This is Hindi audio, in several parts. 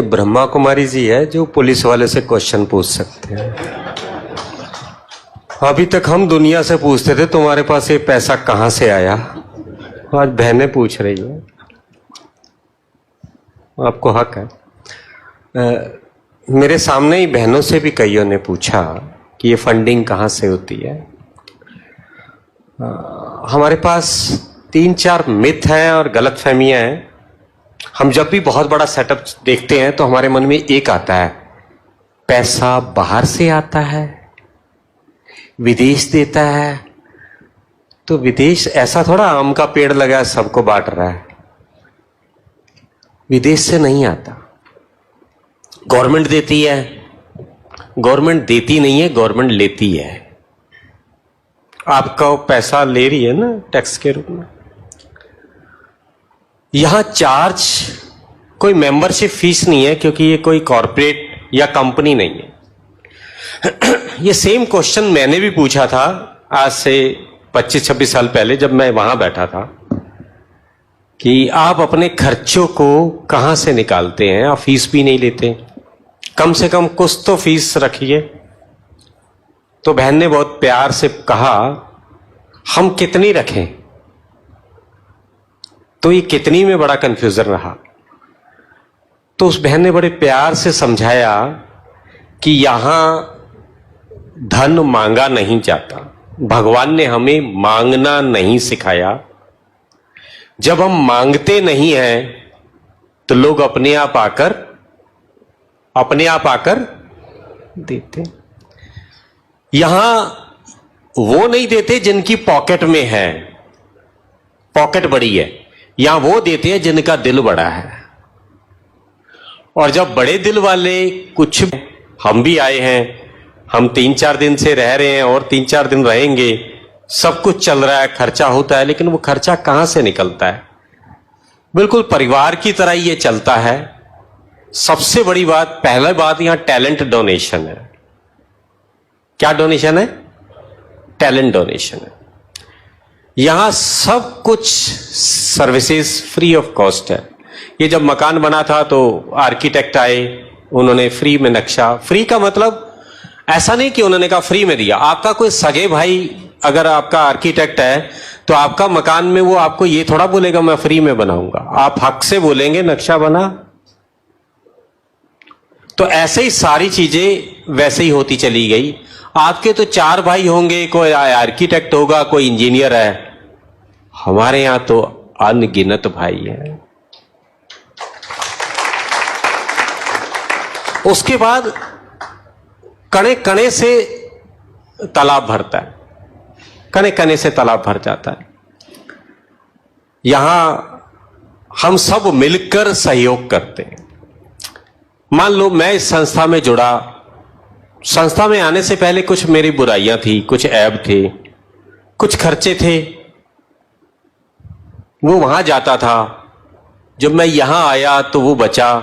ब्रह्मा कुमारी जी है जो पुलिस वाले से क्वेश्चन पूछ सकते हैं। अभी तक हम दुनिया से पूछते थे तुम्हारे पास ये पैसा कहां से आया, आज बहनें पूछ रही है। आपको हक है। मेरे सामने ही बहनों से भी कईयों ने पूछा कि ये फंडिंग कहां से होती है। हमारे पास 3-4 मिथ हैं और गलतफहमियां हैं। हम जब भी बहुत बड़ा सेटअप देखते हैं तो हमारे मन में एक आता है, पैसा बाहर से आता है, विदेश देता है। तो विदेश ऐसा थोड़ा आम का पेड़ लगा है सबको बांट रहा है, विदेश से नहीं आता। गवर्नमेंट देती है, गवर्नमेंट देती नहीं है, गवर्नमेंट लेती है। आपका पैसा ले रही है ना टैक्स के रूप में। यहां चार्ज कोई मेंबरशिप फीस नहीं है, क्योंकि ये कोई कॉर्पोरेट या कंपनी नहीं है। ये सेम क्वेश्चन मैंने भी पूछा था आज से 25-26 साल पहले, जब मैं वहां बैठा था, कि आप अपने खर्चों को कहां से निकालते हैं, आप फीस भी नहीं लेते, कम से कम कुछ तो फीस रखिए। तो बहन ने बहुत प्यार से कहा, हम कितनी रखें। तो ये कितनी में बड़ा कंफ्यूजन रहा। तो उस बहन ने बड़े प्यार से समझाया कि यहां धन मांगा नहीं जाता, भगवान ने हमें मांगना नहीं सिखाया। जब हम मांगते नहीं हैं तो लोग अपने आप आकर देते। यहां वो नहीं देते जिनकी पॉकेट में है, पॉकेट बड़ी है। यहां वो देते हैं जिनका दिल बड़ा है। और जब बड़े दिल वाले कुछ, हम भी आए हैं, हम 3-4 दिन से रह रहे हैं और 3-4 दिन रहेंगे, सब कुछ चल रहा है, खर्चा होता है, लेकिन वो खर्चा कहां से निकलता है? बिल्कुल परिवार की तरह ही ये चलता है। सबसे बड़ी बात, पहला बात, यहां टैलेंट डोनेशन है। क्या डोनेशन है? टैलेंट डोनेशन है। यहां सब कुछ सर्विसेज फ्री ऑफ कॉस्ट है। ये जब मकान बना था तो आर्किटेक्ट आए, उन्होंने फ्री में नक्शा, फ्री का मतलब ऐसा नहीं कि उन्होंने कहा फ्री में दिया। आपका कोई सगे भाई अगर आपका आर्किटेक्ट है तो आपका मकान में वो आपको ये थोड़ा बोलेगा मैं फ्री में बनाऊंगा, आप हक से बोलेंगे नक्शा बना। तो ऐसे ही सारी चीजें वैसे ही होती चली गई। आपके तो 4 भाई होंगे, कोई आर्किटेक्ट होगा, कोई इंजीनियर है। हमारे यहां तो अनगिनत भाई हैं। उसके बाद कणे कणे से तालाब भरता है, कणे कणे से तालाब भर जाता है। यहां हम सब मिलकर सहयोग करते हैं। मान लो मैं इस संस्था में जुड़ा, संस्था में आने से पहले कुछ मेरी बुराइयां थी, कुछ ऐब थे, कुछ खर्चे थे, वो वहां जाता था। जब मैं यहां आया तो वो बचा,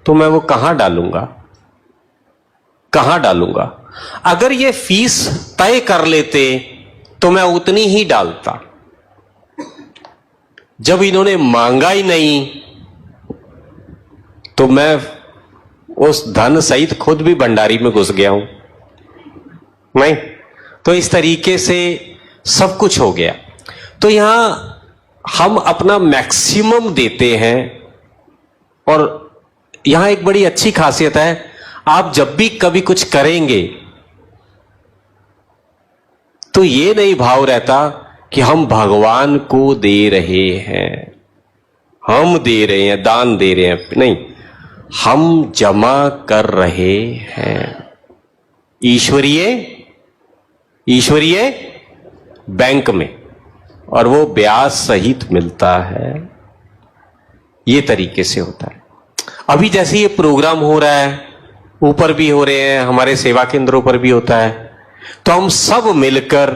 तो मैं वो कहां डालूंगा? अगर ये फीस तय कर लेते तो मैं उतनी ही डालता। जब इन्होंने मांगा ही नहीं तो मैं उस धन सहित खुद भी भंडारी में घुस गया हूं। नहीं तो इस तरीके से सब कुछ हो गया। तो यहां हम अपना मैक्सिमम देते हैं। और यहां एक बड़ी अच्छी खासियत है, आप जब भी कभी कुछ करेंगे तो ये नहीं भाव रहता कि हम भगवान को दे रहे हैं, हम दे रहे हैं, दान दे रहे हैं, नहीं, हम जमा कर रहे हैं ईश्वरीय बैंक में, और वो ब्याज सहित मिलता है। ये तरीके से होता है। अभी जैसे ये प्रोग्राम हो रहा है, ऊपर भी हो रहे हैं, हमारे सेवा केंद्रों पर भी होता है, तो हम सब मिलकर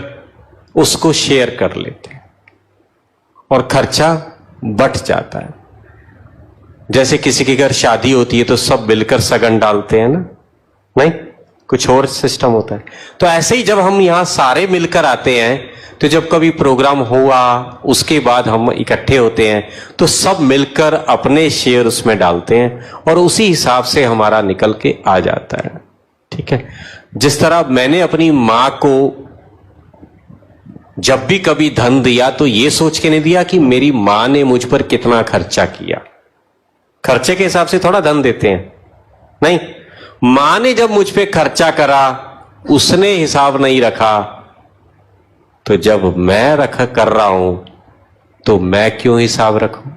उसको शेयर कर लेते हैं और खर्चा बट जाता है। जैसे किसी के घर शादी होती है तो सब मिलकर सगन डालते हैं ना, नहीं, कुछ और सिस्टम होता है। तो ऐसे ही जब हम यहाँ सारे मिलकर आते हैं, तो जब कभी प्रोग्राम हुआ उसके बाद हम इकट्ठे होते हैं तो सब मिलकर अपने शेयर उसमें डालते हैं और उसी हिसाब से हमारा निकल के आ जाता है। ठीक है, जिस तरह मैंने अपनी मां को जब भी कभी धन दिया तो ये सोच के नहीं दिया कि मेरी मां ने मुझ पर कितना खर्चा किया। खर्चे के हिसाब से थोड़ा धन देते हैं, नहीं, मां ने जब मुझ पे खर्चा करा उसने हिसाब नहीं रखा, तो जब मैं कर रहा हूं तो मैं क्यों हिसाब रखूं।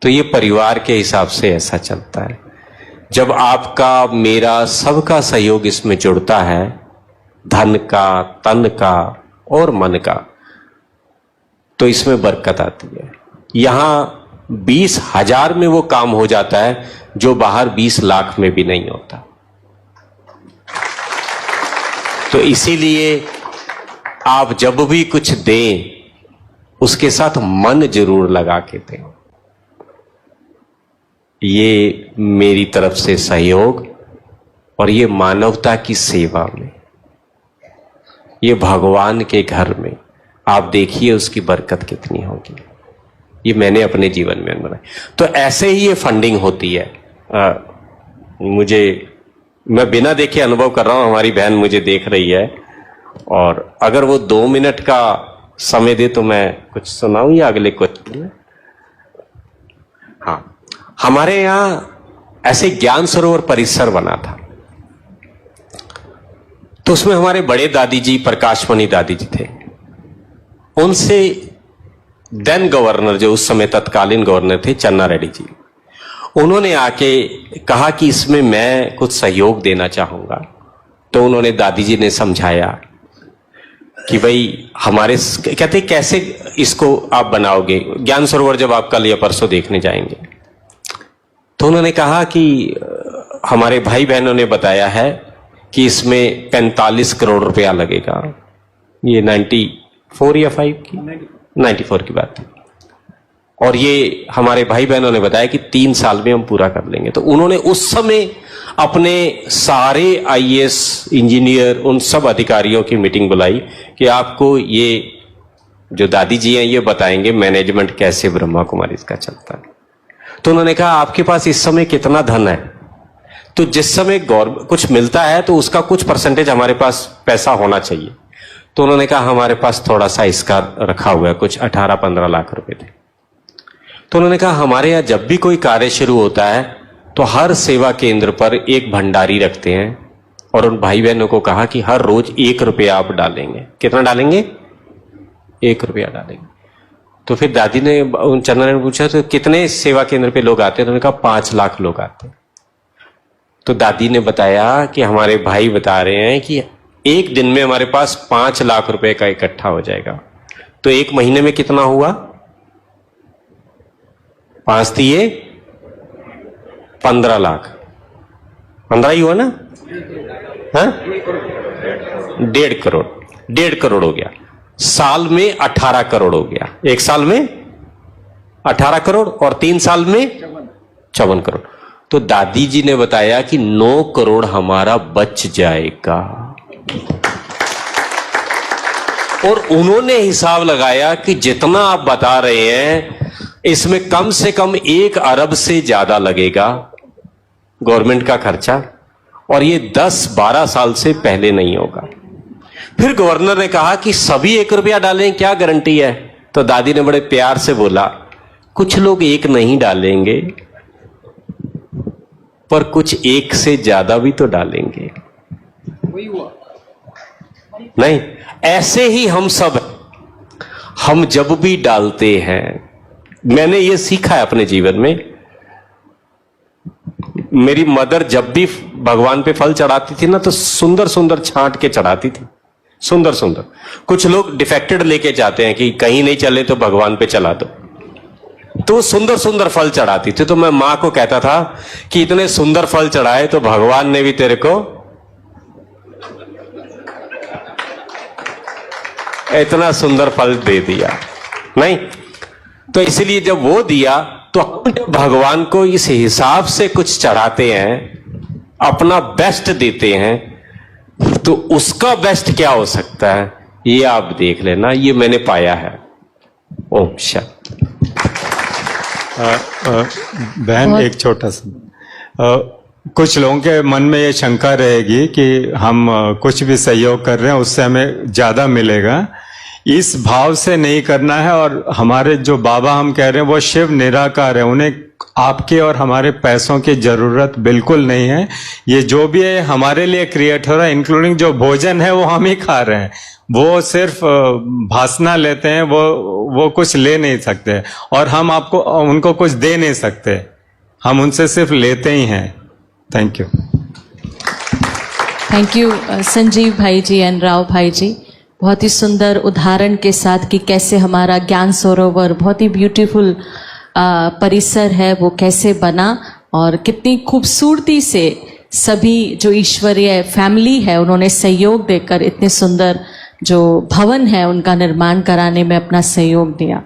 तो ये परिवार के हिसाब से ऐसा चलता है। जब आपका मेरा सबका सहयोग इसमें जुड़ता है, धन का, तन का और मन का, तो इसमें बरकत आती है। यहां 20,000 में वो काम हो जाता है जो बाहर 20 लाख में भी नहीं होता। तो इसीलिए आप जब भी कुछ दें उसके साथ मन जरूर लगा के दें। ये मेरी तरफ से सहयोग और ये मानवता की सेवा में, ये भगवान के घर में आप देखिए उसकी बरकत कितनी होगी। ये मैंने अपने जीवन में बनाया। तो ऐसे ही ये फंडिंग होती है। मैं बिना देखे अनुभव कर रहा हूं, हमारी बहन मुझे देख रही है, और अगर वो 2 मिनट का समय दे तो मैं कुछ सुनाऊं या अगले कुछ। हाँ, हमारे यहां ऐसे ज्ञान सरोवर परिसर बना था, तो उसमें हमारे बड़े दादी जी, प्रकाशमणि दादी जी थे। उनसे देन गवर्नर, जो उस समय तत्कालीन गवर्नर थे, चन्ना रेड्डी जी, उन्होंने आके कहा कि इसमें मैं कुछ सहयोग देना चाहूंगा। तो उन्होंने, दादी जी ने समझाया कि भाई हमारे, कहते कैसे इसको आप बनाओगे, ज्ञान सरोवर जब आप कल या परसों देखने जाएंगे। तो उन्होंने कहा कि हमारे भाई बहनों ने बताया है कि इसमें 45 करोड़ रुपया लगेगा। ये 94 या 5 की 94 की बात है। और ये हमारे भाई बहनों ने बताया कि 3 साल में हम पूरा कर लेंगे। तो उन्होंने उस समय अपने सारे आईएएस इंजीनियर, उन सब अधिकारियों की मीटिंग बुलाई कि आपको ये जो दादी जी हैं ये बताएंगे मैनेजमेंट कैसे ब्रह्मा कुमारी का चलता है। तो उन्होंने कहा आपके पास इस समय कितना धन है, तो जिस समय कुछ मिलता है तो उसका कुछ परसेंटेज हमारे पास पैसा होना चाहिए। तो उन्होंने कहा हमारे पास थोड़ा सा इसका रखा हुआ है, कुछ 18-15 लाख रुपए थे। तो उन्होंने कहा हमारे यहां जब भी कोई कार्य शुरू होता है तो हर सेवा केंद्र पर एक भंडारी रखते हैं, और उन भाई बहनों को कहा कि हर रोज 1 रुपया आप डालेंगे। कितना डालेंगे? 1 रुपया डालेंगे। तो फिर दादी ने, उन चन्ना ने पूछा तो कितने सेवा केंद्र पे लोग आते हैं? तो उन्होंने कहा 5 लाख लोग आते हैं। तो दादी ने बताया कि हमारे भाई बता रहे हैं कि एक दिन में हमारे पास 5 लाख रुपए का इकट्ठा हो जाएगा। तो एक महीने में कितना हुआ? 5 दिए 15 लाख, 15 ही हुआ ना? हाँ, 1.5 करोड़, 1.5 करोड़ हो गया। साल में 18 करोड़ हो गया। एक साल में 18 करोड़ और 3 साल में 54 करोड़। तो दादी जी ने बताया कि 9 करोड़ हमारा बच जाएगा। और उन्होंने हिसाब लगाया कि जितना आप बता रहे हैं इसमें कम से कम 1 अरब से ज्यादा लगेगा गवर्नमेंट का खर्चा, और ये 10-12 साल से पहले नहीं होगा। फिर गवर्नर ने कहा कि सभी 1 रुपया डालें, क्या गारंटी है? तो दादी ने बड़े प्यार से बोला कुछ लोग 1 नहीं डालेंगे, पर कुछ 1 से ज्यादा भी तो डालेंगे। नहीं, ऐसे ही हम सब, हम जब भी डालते हैं, मैंने ये सीखा है अपने जीवन में। मेरी मदर जब भी भगवान पे फल चढ़ाती थी ना, तो सुंदर सुंदर छांट के चढ़ाती थी, सुंदर सुंदर। कुछ लोग डिफेक्टेड लेके जाते हैं कि कहीं नहीं चले तो भगवान पे चला दो, तो सुंदर सुंदर फल चढ़ाती थी। तो मैं मां को कहता था कि इतने सुंदर फल चढ़ाए तो भगवान ने भी तेरे को इतना सुंदर फल दे दिया। नहीं, तो इसलिए जब वो दिया तो हम भगवान को इस हिसाब से कुछ चढ़ाते हैं अपना बेस्ट देते हैं, तो उसका बेस्ट क्या हो सकता है ये आप देख लेना, ये मैंने पाया है। ओम शांति। बहन एक छोटा सा, कुछ लोगों के मन में ये शंका रहेगी कि हम कुछ भी सहयोग कर रहे हैं उससे हमें ज्यादा मिलेगा। इस भाव से नहीं करना है। और हमारे जो बाबा हम कह रहे हैं वो शिव निराकार है, उन्हें आपके और हमारे पैसों की जरूरत बिल्कुल नहीं है। ये जो भी है हमारे लिए क्रिएट हो रहा है, इंक्लूडिंग जो भोजन है वो हम ही खा रहे हैं। वो सिर्फ भासना लेते हैं, वो कुछ ले नहीं सकते और हम आपको उनको कुछ दे नहीं सकते, हम उनसे सिर्फ लेते ही हैं। Thank you. Thank you Sanjeev भाई जी एंड राव भाई जी, बहुत ही सुंदर उदाहरण के साथ कि कैसे हमारा ज्ञान सरोवर बहुत ही ब्यूटीफुल परिसर है वो कैसे बना और कितनी खूबसूरती से सभी जो ईश्वरीय फैमिली है उन्होंने सहयोग देकर इतने सुंदर जो भवन है उनका निर्माण कराने में अपना सहयोग दिया।